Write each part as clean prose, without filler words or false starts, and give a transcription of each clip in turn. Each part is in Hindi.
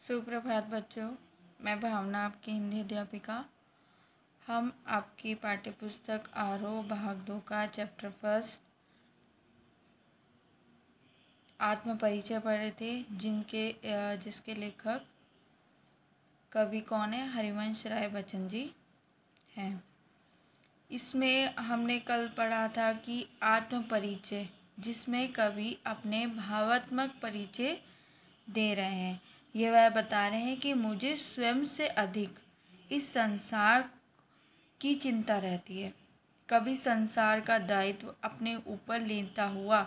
सुप्रभात बच्चों, मैं भावना आपकी हिंदी अध्यापिका। हम आपकी पाठ्यपुस्तक आरोह भाग 2 का चैप्टर फर्स्ट आत्म परिचय पढ़ रहे थे, जिसके लेखक कवि कौन है? हरिवंश राय बच्चन जी हैं। इसमें हमने कल पढ़ा था कि आत्म परिचय, जिसमें कवि अपने भावात्मक परिचय दे रहे हैं। ये वह बता रहे हैं कि मुझे स्वयं से अधिक इस संसार की चिंता रहती है। कवि संसार का दायित्व अपने ऊपर लेता हुआ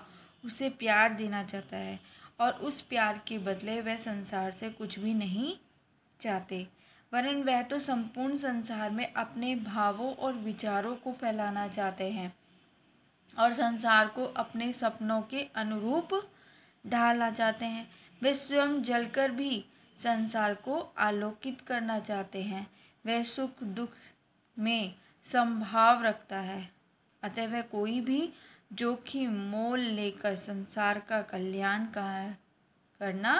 उसे प्यार देना चाहता है और उस प्यार के बदले वह संसार से कुछ भी नहीं चाहते, वरन वह तो संपूर्ण संसार में अपने भावों और विचारों को फैलाना चाहते हैं और संसार को अपने सपनों के अनुरूप ढालना चाहते हैं। वे स्वयं जलकर भी संसार को आलोकित करना चाहते हैं। वह सुख दुख में समभाव रखता है, अतः वह कोई भी जोखिम मोल लेकर संसार का कल्याण करना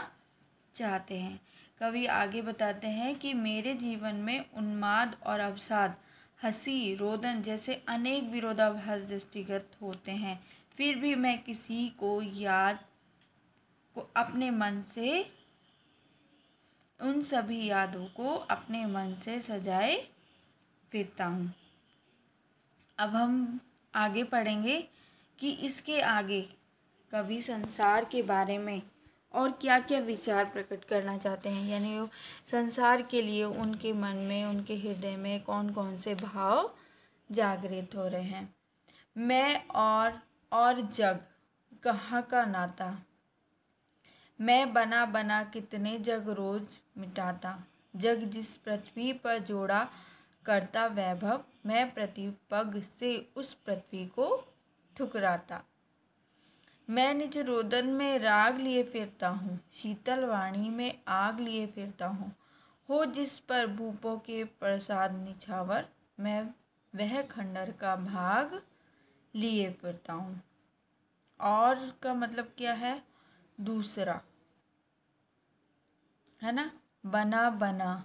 चाहते हैं। कवि आगे बताते हैं कि मेरे जीवन में उन्माद और अवसाद, हंसी, रोदन जैसे अनेक विरोधाभास दृष्टिगत होते हैं, फिर भी मैं किसी को उन सभी यादों को अपने मन से सजाए फिरता हूँ। अब हम आगे पढ़ेंगे कि इसके आगे कवि संसार के बारे में और क्या क्या विचार प्रकट करना चाहते हैं, यानी वो संसार के लिए उनके मन में, उनके हृदय में कौन कौन से भाव जागृत हो रहे हैं। मैं और जग कहाँ का नाता, मैं बना बना कितने जग रोज मिटाता, जग जिस पृथ्वी पर जोड़ा करता वैभव, मैं प्रतिपग से उस पृथ्वी को ठुकराता। मैं निज रोदन में राग लिए फिरता हूँ, शीतल वाणी में आग लिए फिरता हूँ, हो जिस पर भूपों के प्रसाद निछावर, मैं वह खंडर का भाग लिए फिरता हूँ। और का मतलब क्या है? दूसरा है ना, बना बना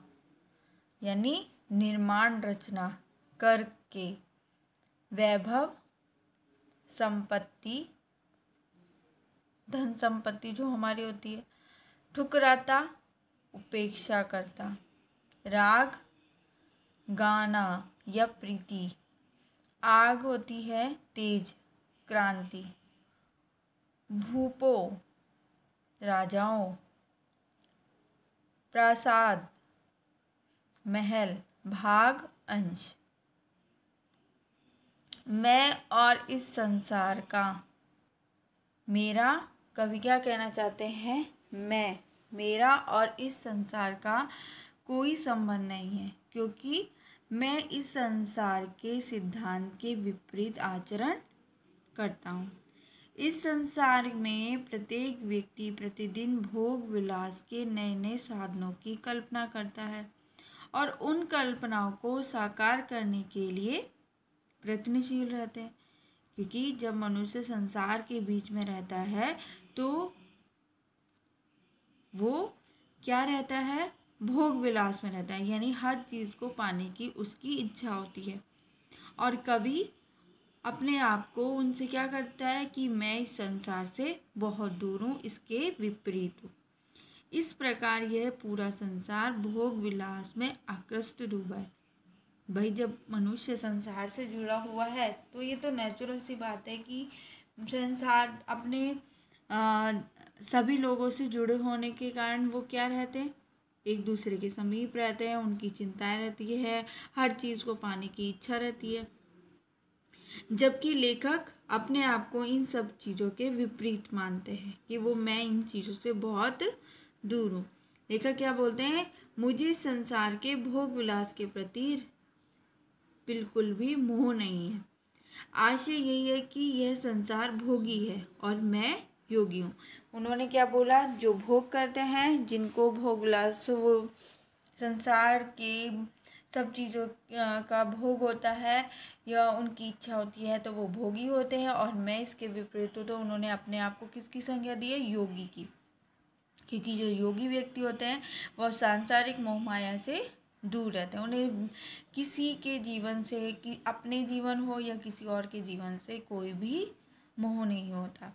यानी निर्माण रचना करके, वैभव संपत्ति, धन संपत्ति जो हमारी होती है, ठुकराता उपेक्षा करता, राग गाना या प्रीति, आग होती है तेज क्रांति, भूपों राजाओं, प्रासाद महल, भाग अंश, मैं और इस संसार का, मेरा, कवि क्या कहना चाहते हैं? मेरा और इस संसार का कोई संबंध नहीं है, क्योंकि मैं इस संसार के सिद्धांत के विपरीत आचरण करता हूँ। इस संसार में प्रत्येक व्यक्ति प्रतिदिन भोग विलास के नए नए साधनों की कल्पना करता है और उन कल्पनाओं को साकार करने के लिए प्रयत्नशील रहते हैं, क्योंकि जब मनुष्य संसार के बीच में रहता है तो वो क्या रहता है? भोग विलास में रहता है, यानी हर चीज़ को पाने की उसकी इच्छा होती है। और कवि अपने आप को उनसे क्या करता है कि मैं इस संसार से बहुत दूर हूँ, इसके विपरीत हूँ। इस प्रकार यह पूरा संसार भोग विलास में आकृष्ट डूबा है। भाई, जब मनुष्य संसार से जुड़ा हुआ है तो ये तो नेचुरल सी बात है कि संसार अपने सभी लोगों से जुड़े होने के कारण वो क्या रहते हैं? एक दूसरे के समीप रहते हैं, उनकी चिंताएं रहती है, हर चीज़ को पाने की इच्छा रहती है। जबकि लेखक अपने आप को इन सब चीज़ों के विपरीत मानते हैं कि मैं इन चीज़ों से बहुत दूर हूँ। लेखक क्या बोलते हैं? मुझे संसार के भोग विलास के प्रति बिल्कुल भी मोह नहीं है। आशय यही है कि यह संसार भोगी है और मैं योगी हूँ। उन्होंने क्या बोला? जो भोग करते हैं, जिनको भोग विलास, वो संसार के सब चीज़ों का भोग होता है या उनकी इच्छा होती है तो वो भोगी होते हैं, और मैं इसके विपरीत हूँ। तो उन्होंने अपने आप को किसकी संज्ञा दी है? योगी की। क्योंकि जो योगी व्यक्ति होते हैं वह सांसारिक मोह माया से दूर रहते हैं। उन्हें किसी के जीवन से, कि अपने जीवन हो या किसी और के जीवन से, कोई भी मोह नहीं होता।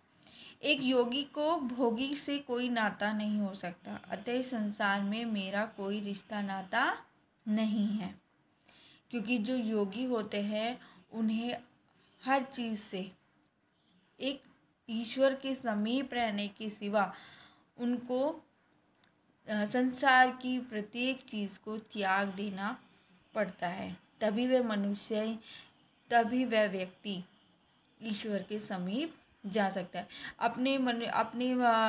एक योगी को भोगी से कोई नाता नहीं हो सकता, अतः संसार में मेरा कोई रिश्ता नाता नहीं है। क्योंकि जो योगी होते हैं उन्हें हर चीज़ से एक ईश्वर के समीप रहने के सिवा उनको संसार की प्रत्येक चीज़ को त्याग देना पड़ता है, तभी वह व्यक्ति ईश्वर के समीप जा सकता है। अपने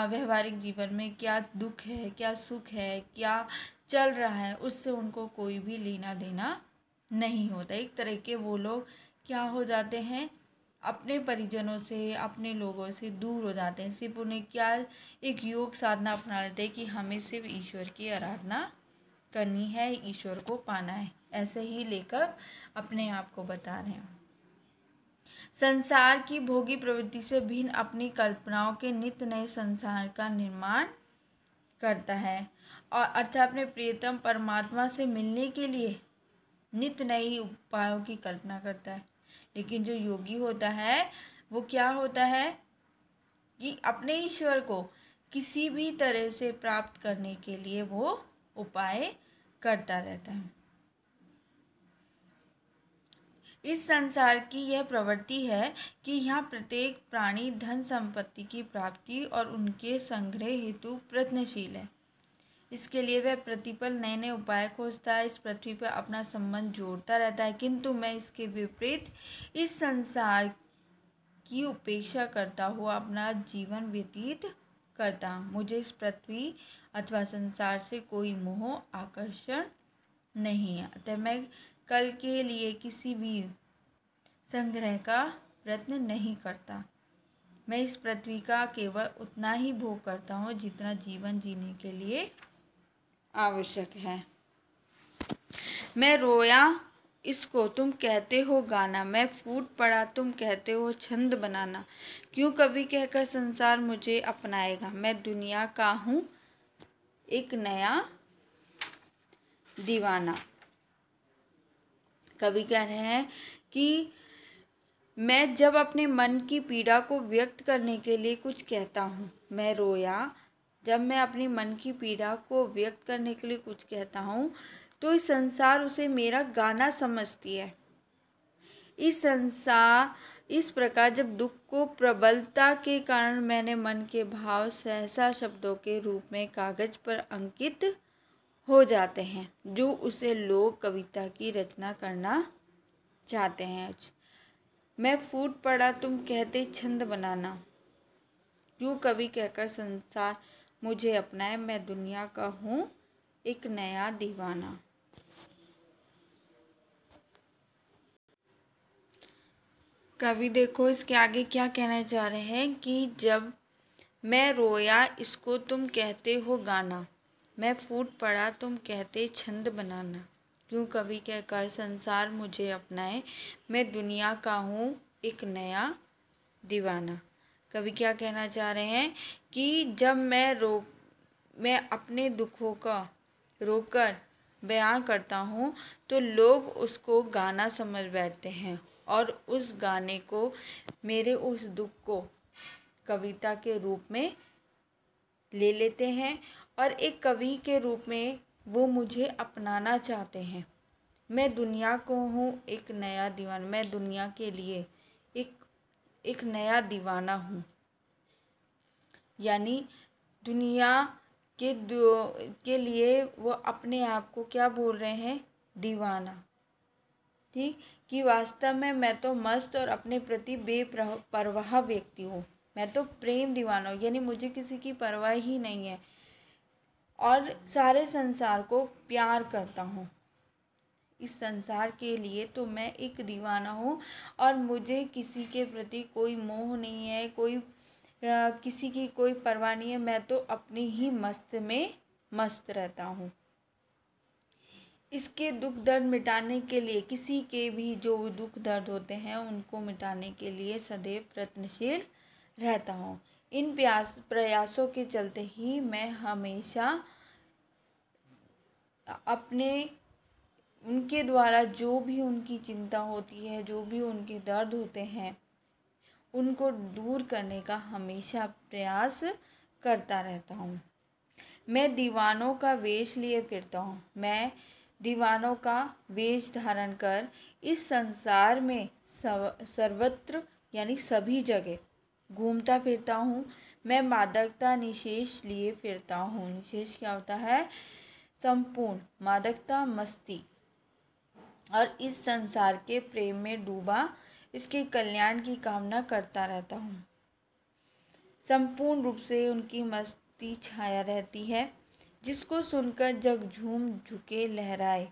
व्यवहारिक जीवन में क्या दुख है, क्या सुख है, क्या चल रहा है, उससे उनको कोई भी लेना देना नहीं होता। एक तरह के वो लोग क्या हो जाते हैं, अपने परिजनों से, अपने लोगों से दूर हो जाते हैं। सिर्फ उन्हें क्या एक योग साधना अपना लेते हैं कि हमें सिर्फ ईश्वर की आराधना करनी है, ईश्वर को पाना है। ऐसे ही लेखक अपने आप को बता रहे हैं। संसार की भोगी प्रवृत्ति से भिन्न अपनी कल्पनाओं के नित्य नए संसार का निर्माण करता है और अर्थात अपने प्रियतम परमात्मा से मिलने के लिए नित्य नए उपायों की कल्पना करता है। लेकिन जो योगी होता है वो क्या होता है कि अपने ईश्वर को किसी भी तरह से प्राप्त करने के लिए वो उपाय करता रहता है। इस संसार की यह प्रवृत्ति है कि यहाँ प्रत्येक प्राणी धन संपत्ति की प्राप्ति और उनके संग्रह हेतु प्रयत्नशील है। इसके लिए वह प्रतिपल नए नए उपाय खोजता है, इस पृथ्वी पर अपना संबंध जोड़ता रहता है। किंतु मैं इसके विपरीत इस संसार की उपेक्षा करता हुआ अपना जीवन व्यतीत करता हूँ। मुझे इस पृथ्वी अथवा संसार से कोई मोह आकर्षण नहीं है, अतः मैं कल के लिए किसी भी संग्रह का प्रयत्न नहीं करता। मैं इस पृथ्वी का केवल उतना ही भोग करता हूँ जितना जीवन जीने के लिए आवश्यक है। मैं रोया इसको तुम कहते हो गाना, मैं फूट पड़ा तुम कहते हो छंद बनाना। क्यों कभी कहकर संसार मुझे अपनाएगा, मैं दुनिया का हूँ एक नया दीवाना। कवि कह रहे हैं कि मैं जब अपने मन की पीड़ा को व्यक्त करने के लिए कुछ कहता हूँ, मैं रोया, जब मैं अपनी मन की पीड़ा को व्यक्त करने के लिए कुछ कहता हूँ तो इस संसार उसे मेरा गाना समझती है। इस प्रकार जब दुख को प्रबलता के कारण मैंने मन के भाव सहसा शब्दों के रूप में कागज पर अंकित हो जाते हैं, जो उसे लोग कविता की रचना करना चाहते हैं। मैं फूट पड़ा तुम कहते छंद बनाना, यूँ कभी कहकर संसार मुझे अपनाए, मैं दुनिया का हूँ एक नया दीवाना। कवि देखो इसके आगे क्या कहना चाह रहे हैं कि जब मैं रोया इसको तुम कहते हो गाना, मैं फूट पड़ा तुम कहते छंद बनाना। क्यों कवि कहकर संसार मुझे अपनाए, मैं दुनिया का हूँ एक नया दीवाना। कवि क्या कहना चाह रहे हैं कि जब मैं अपने दुखों का रोकर बयां करता हूँ तो लोग उसको गाना समझ बैठते हैं और उस गाने को, मेरे उस दुख को कविता के रूप में ले लेते हैं और एक कवि के रूप में वो मुझे अपनाना चाहते हैं। मैं दुनिया को हूँ एक नया दीवाना, मैं दुनिया के लिए एक नया दीवाना हूँ, यानी दुनिया के लिए वो अपने आप को क्या बोल रहे हैं, दीवाना। ठीक, कि वास्तव में मैं तो मस्त और अपने प्रति बेपरवाह व्यक्ति हूँ, मैं तो प्रेम दीवाना हूँ, यानी मुझे किसी की परवाह ही नहीं है और सारे संसार को प्यार करता हूँ। इस संसार के लिए तो मैं एक दीवाना हूँ और मुझे किसी के प्रति कोई मोह नहीं है, किसी की कोई परवाह नहीं है, मैं तो अपनी ही मस्त में मस्त रहता हूँ। इसके दुख दर्द मिटाने के लिए, किसी के भी जो दुख दर्द होते हैं उनको मिटाने के लिए सदैव प्रयत्नशील रहता हूँ। इन प्रयासों के चलते ही मैं हमेशा अपने उनके द्वारा जो भी उनकी चिंता होती है, जो भी उनके दर्द होते हैं, उनको दूर करने का हमेशा प्रयास करता रहता हूँ। मैं दीवानों का वेश लिए फिरता हूँ। मैं दीवानों का वेश धारण कर इस संसार में सर्वत्र यानी सभी जगह घूमता फिरता हूँ। मैं मादकता निशेष लिए फिरता हूँ। निशेष क्या होता है? संपूर्ण, मादकता मस्ती, और इस संसार के प्रेम में डूबा इसके कल्याण की कामना करता रहता हूँ। संपूर्ण रूप से उनकी मस्ती छाया रहती है, जिसको सुनकर जग झूम झुके लहराए।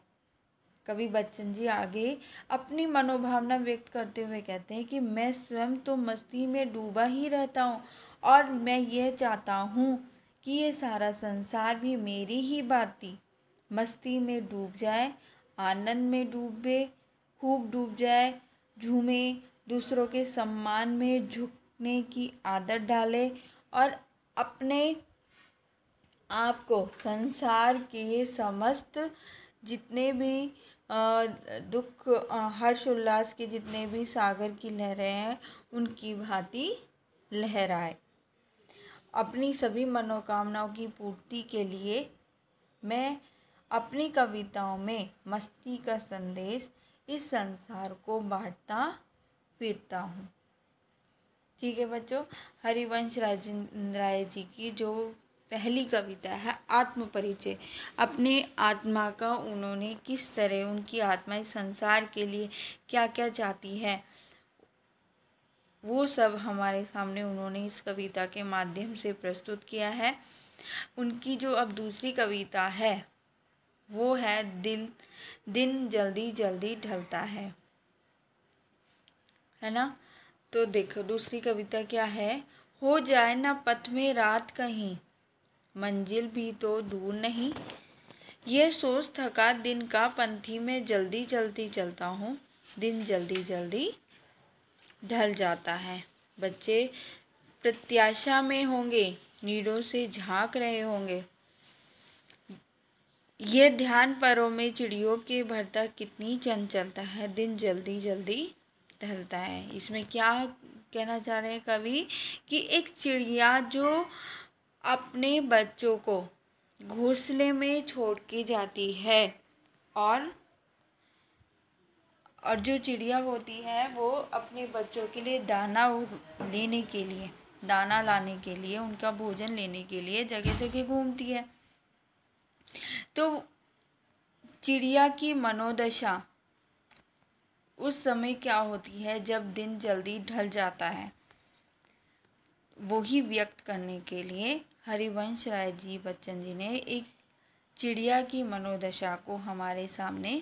कवि बच्चन जी आगे अपनी मनोभावना व्यक्त करते हुए कहते हैं कि मैं स्वयं तो मस्ती में डूबा ही रहता हूँ और मैं यह चाहता हूँ कि ये सारा संसार भी मेरी ही भांति मस्ती में डूब जाए, आनंद में डूबे, खूब डूब जाए, झूमे, दूसरों के सम्मान में झुकने की आदत डाले और अपने आप को संसार के समस्त जितने भी दुख हर्ष उल्लास के जितने भी सागर की लहरें हैं उनकी भांति लहराए। अपनी सभी मनोकामनाओं की पूर्ति के लिए मैं अपनी कविताओं में मस्ती का संदेश इस संसार को बांटता फिरता हूँ। ठीक है बच्चों, हरिवंश राय जी की जो पहली कविता है आत्म परिचय, अपने आत्मा का उन्होंने किस तरह उनकी आत्मा इस संसार के लिए क्या क्या चाहती है वो सब हमारे सामने उन्होंने इस कविता के माध्यम से प्रस्तुत किया है। उनकी जो अब दूसरी कविता है वो है दिन जल्दी जल्दी ढलता है ना। तो देखो दूसरी कविता क्या है? हो जाए ना पथ में रात कहीं, मंजिल भी तो दूर नहीं, यह सोच थका दिन का पंथी में जल्दी जल्दी चलता हूँ, दिन जल्दी जल्दी ढल जाता है। बच्चे प्रत्याशा में होंगे, नीडों से झांक रहे होंगे, ये ध्यान परों में चिड़ियों के भरता कितनी चंचलता है, दिन जल्दी जल्दी ढलता है। इसमें क्या कहना चाह रहे हैं कवि कि एक चिड़िया जो अपने बच्चों को घोंसले में छोड़ के जाती है और जो चिड़िया होती है वो अपने बच्चों के लिए दाना लेने के लिए, दाना लाने के लिए, उनका भोजन लेने के लिए जगह जगह घूमती है। तो चिड़िया की मनोदशा उस समय क्या होती है जब दिन जल्दी ढल जाता है, वो ही व्यक्त करने के लिए हरिवंश राय जी बच्चन जी ने एक चिड़िया की मनोदशा को हमारे सामने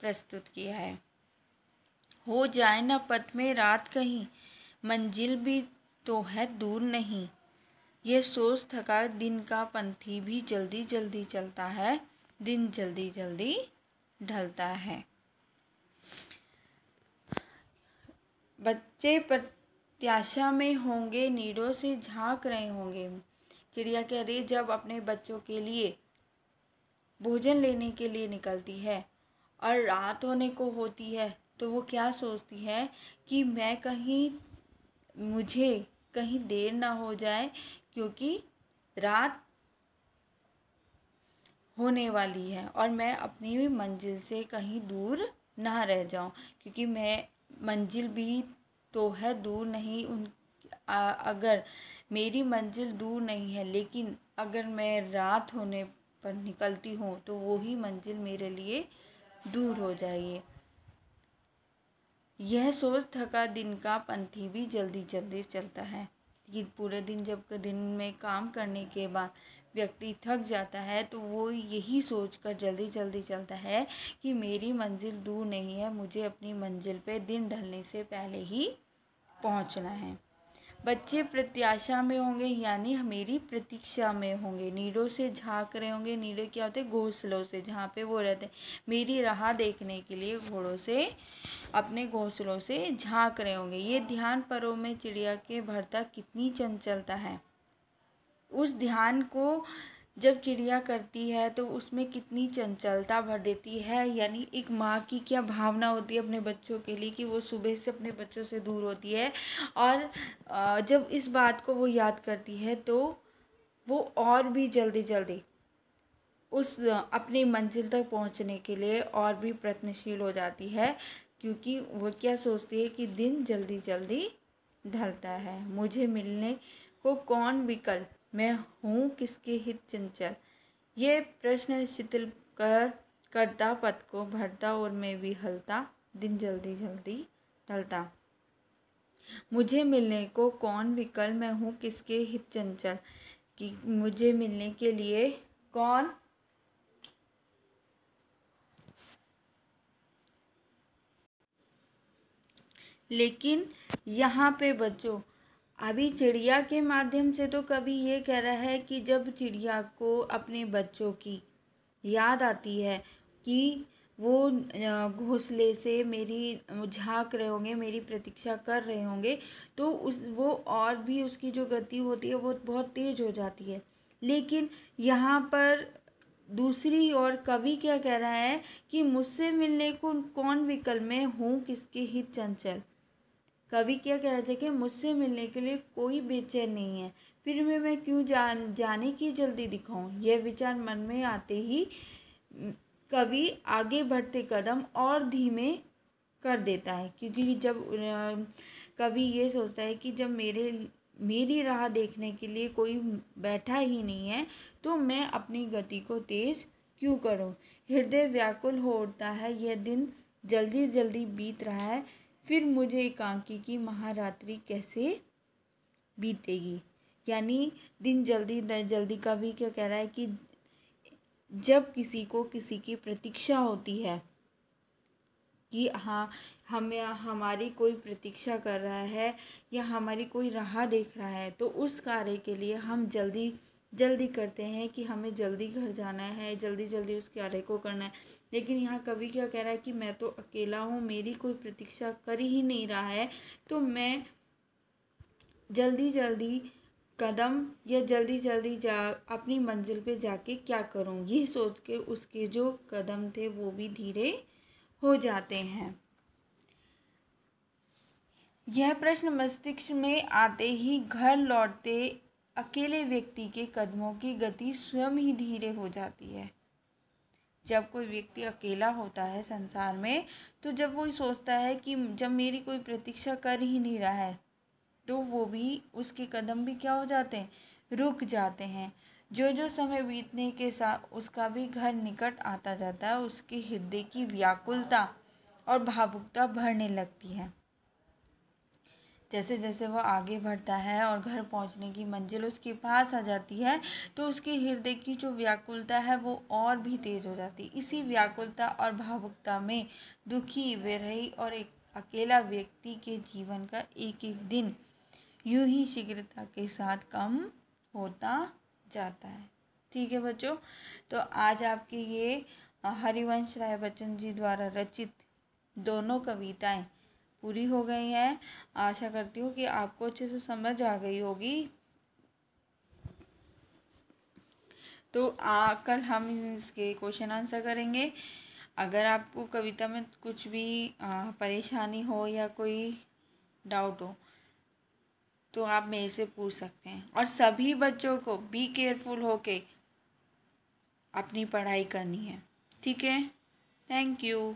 प्रस्तुत किया है। हो जाए ना पथ में रात कहीं, मंजिल भी तो है दूर नहीं, ये सोच थका दिन का पंथी भी जल्दी जल्दी चलता है, दिन जल्दी जल्दी ढलता है। बच्चे प्रत्याशा में होंगे, नीडों से झांक रहे होंगे। चिड़िया कह रही जब अपने बच्चों के लिए भोजन लेने के लिए निकलती है और रात होने को होती है तो वो क्या सोचती है कि मुझे कहीं देर ना हो जाए, क्योंकि रात होने वाली है और मैं अपनी मंजिल से कहीं दूर ना रह जाऊं, क्योंकि मैं मंजिल भी तो है दूर नहीं। अगर मेरी मंजिल दूर नहीं है लेकिन अगर मैं रात होने पर निकलती हूँ तो वो ही मंजिल मेरे लिए दूर हो जाएगी। यह सोच थका दिन का पंथी भी जल्दी जल्दी चलता है। कि पूरे दिन जब दिन में काम करने के बाद व्यक्ति थक जाता है तो वो यही सोचकर जल्दी जल्दी चलता है कि मेरी मंजिल दूर नहीं है, मुझे अपनी मंजिल पे दिन ढलने से पहले ही पहुंचना है। बच्चे प्रत्याशा में होंगे यानी मेरी प्रतीक्षा में होंगे। नीडों से झांक रहे होंगे। नीडे क्या होते हैं? घोंसलों से, जहाँ पे वो रहते हैं। मेरी राह देखने के लिए घोड़ों से अपने घोंसलों से झांक रहे होंगे। ये ध्यान परों में चिड़िया के भरता कितनी चंचलता है। उस ध्यान को जब चिड़िया करती है तो उसमें कितनी चंचलता भर देती है। यानी एक माँ की क्या भावना होती है अपने बच्चों के लिए कि वो सुबह से अपने बच्चों से दूर होती है, और जब इस बात को वो याद करती है तो वो और भी जल्दी जल्दी उस अपनी मंजिल तक पहुंचने के लिए और भी प्रयत्नशील हो जाती है, क्योंकि वो क्या सोचती है कि दिन जल्दी जल्दी ढलता है। मुझे मिलने को कौन विकल, मैं हूँ किसके हित चंचल। ये प्रश्न शिथिल करता पथ को भरता और मैं भी हलता, दिन जल्दी जल्दी ढलता। मुझे मिलने को कौन विकल, मैं हूँ किसके हित चंचल। कि मुझे मिलने के लिए कौन, लेकिन यहाँ पे बच्चों अभी चिड़िया के माध्यम से तो कभी ये कह रहा है कि जब चिड़िया को अपने बच्चों की याद आती है कि वो घोंसले से मेरी झांक रहे होंगे, मेरी प्रतीक्षा कर रहे होंगे, तो वो और भी उसकी जो गति होती है वो बहुत तेज हो जाती है। लेकिन यहाँ पर दूसरी ओर कवि क्या कह रहा है कि मुझसे मिलने को कौन विकल, मैं हूँ किसके हित चंचल। कवि क्या कहना चाहिए कि मुझसे मिलने के लिए कोई बेचैन नहीं है, फिर मैं क्यों जाने की जल्दी दिखाऊं। यह विचार मन में आते ही कवि आगे बढ़ते कदम और धीमे कर देता है, क्योंकि जब कवि ये सोचता है कि जब मेरी राह देखने के लिए कोई बैठा ही नहीं है तो मैं अपनी गति को तेज क्यों करूं। हृदय व्याकुल हो उठता है, यह दिन जल्दी जल्दी बीत रहा है, फिर मुझे एकांकी की महारात्रि कैसे बीतेगी। यानी दिन जल्दी जल्दी, कवि क्या कह रहा है कि जब किसी को किसी की प्रतीक्षा होती है कि हाँ हमें हमारी कोई प्रतीक्षा कर रहा है या हमारी कोई राह देख रहा है, तो उस कार्य के लिए हम जल्दी जल्दी करते हैं कि हमें जल्दी घर जाना है, जल्दी जल्दी उस कार्य को करना है। लेकिन यहाँ कवि क्या कह रहा है कि मैं तो अकेला हूँ, मेरी कोई प्रतीक्षा कर ही नहीं रहा है, तो मैं जल्दी जल्दी कदम या जल्दी जल्दी अपनी मंजिल पे जाके क्या करूँ। ये सोच के उसके जो कदम थे वो भी धीरे हो जाते हैं। यह प्रश्न मस्तिष्क में आते ही घर लौटते अकेले व्यक्ति के कदमों की गति स्वयं ही धीरे हो जाती है। जब कोई व्यक्ति अकेला होता है संसार में, तो जब वो सोचता है कि जब मेरी कोई प्रतीक्षा कर ही नहीं रहा है, तो वो भी उसके कदम भी क्या हो जाते हैं, रुक जाते हैं। जो समय बीतने के साथ उसका भी घर निकट आता जाता है, उसके हृदय की व्याकुलता और भावुकता बढ़ने लगती है। जैसे जैसे वह आगे बढ़ता है और घर पहुंचने की मंजिल उसके पास आ जाती है, तो उसके हृदय की जो व्याकुलता है वो और भी तेज हो जाती है। इसी व्याकुलता और भावुकता में दुखी, विरही और एक अकेला व्यक्ति के जीवन का एक एक दिन यूं ही शीघ्रता के साथ कम होता जाता है। ठीक है बच्चों, तो आज आपके ये हरिवंश राय बच्चन जी द्वारा रचित दोनों कविताएं पूरी हो गई हैं। आशा करती हूँ कि आपको अच्छे से समझ आ गई होगी। तो कल हम इसके क्वेश्चन आंसर करेंगे। अगर आपको कविता में कुछ भी परेशानी हो या कोई डाउट हो तो आप मेरे से पूछ सकते हैं। और सभी बच्चों को बी केयरफुल होके अपनी पढ़ाई करनी है। ठीक है, थैंक यू।